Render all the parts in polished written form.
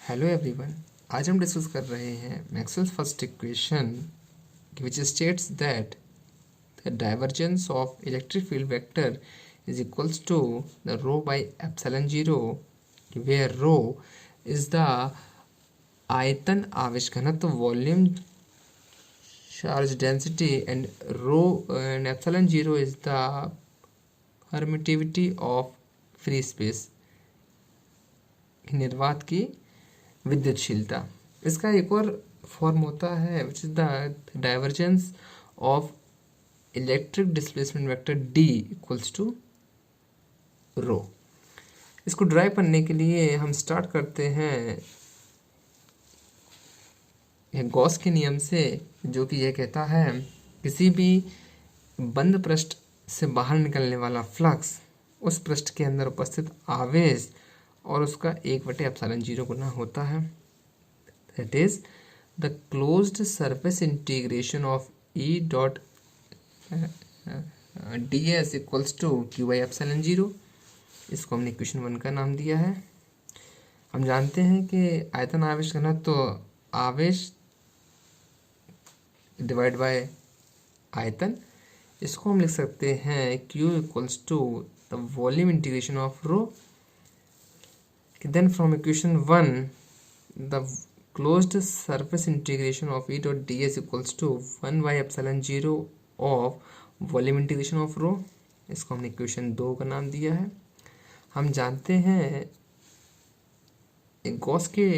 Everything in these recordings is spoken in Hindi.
Hello everyone. आज हम डिस्कस कर रहे हैं Maxwell's first equation which states that the divergence of electric field vector is equals to the rho by epsilon zero, where rho is the आयतन आवेश घनत्व volume charge density and rho and epsilon zero is the permittivity of free space, निर्वात की विद्युतशीलता। इसका एक और फॉर्म होता है which is the divergence of electric displacement vector D equals to rho. इसको ड्राइव करने के लिए हम स्टार्ट करते हैं गॉस के नियम से, जो कि यह कहता है किसी भी बंद पृष्ठ से बाहर निकलने वाला फ्लक्स उस पृष्ठ के अंदर उपस्थित आवेश और उसका 1/एप्सिलॉन जीरो गुना होता है। That is the closed surface integration of E dot D S equals to Q by epsilon zero. इसको हमने इक्वेशन 1 का नाम दिया है। हम जानते हैं कि आयतन आवेश घनत्व तो आवेश डिवाइड बाय आयतन, इसको हम लिख सकते हैं Q equals to the volume integration of rho. Then from equation 1, the closed surface integration of E dot ds equals to 1 by epsilon 0 of volume integration of rho। इसको हमने इक्वेशन 2 का नाम दिया है। हम जानते हैं गॉस के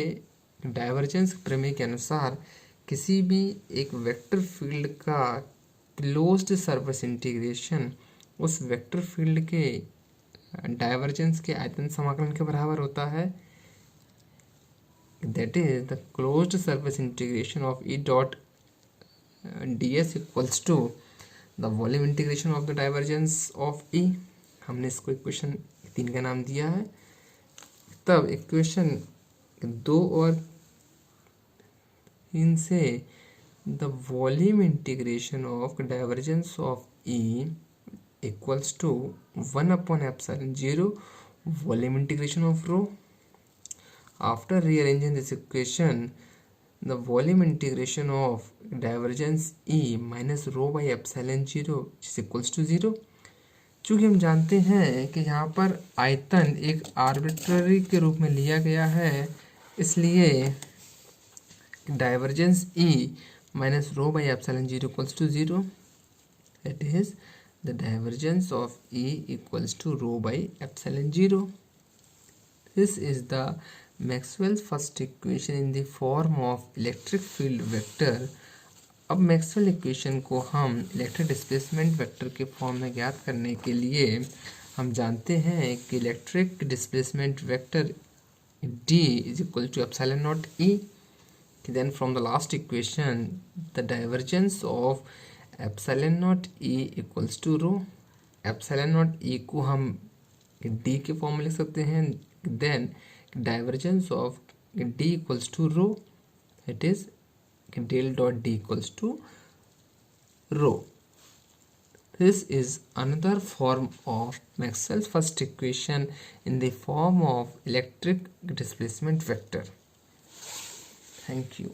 डाइवर्जेंस प्रमेय के अनुसार किसी भी एक वेक्टर फील्ड का क्लोज्ड सरफेस इंटीग्रेशन उस वेक्टर फील्ड के डाइवर्जेंस के आयतन समाकलन के बराबर होता है। That is the closed surface integration of E dot D S equals to the volume integration of the divergence of E. हमने इसको इक्वेशन 3 का नाम दिया है। तब इक्वेशन 2 और 3 से the volume integration of divergence of E equals to 1 upon epsilon 0 volume integration of rho. After rearranging this equation, the volume integration of divergence E minus rho by epsilon 0 is equals to 0। चूँकि हम जानते हैं कि यहाँ पर आयतन एक आर्बिट्ररी के रूप में लिया गया है, इसलिए divergence E minus rho by epsilon 0 equals to 0। That is the divergence of E equals to rho by epsilon 0। This is the Maxwell's first equation in the form of electric field vector। अब मैक्सवेल इक्वेशन को हम इलेक्ट्रिक डिस्प्लेसमेंट वेक्टर के फॉर्म में ज्ञात करने के लिए हम जानते हैं कि electric displacement vector D is equal to epsilon naught E। Then from the last equation the divergence of epsilon naught E equals to rho. Epsilon naught E को हम डी के फॉर्म में लिख सकते हैं। Then divergence of D equals to rho, it is del dot D equals to rho. This is another form of Maxwell's first equation in the form of electric displacement vector. Thank you.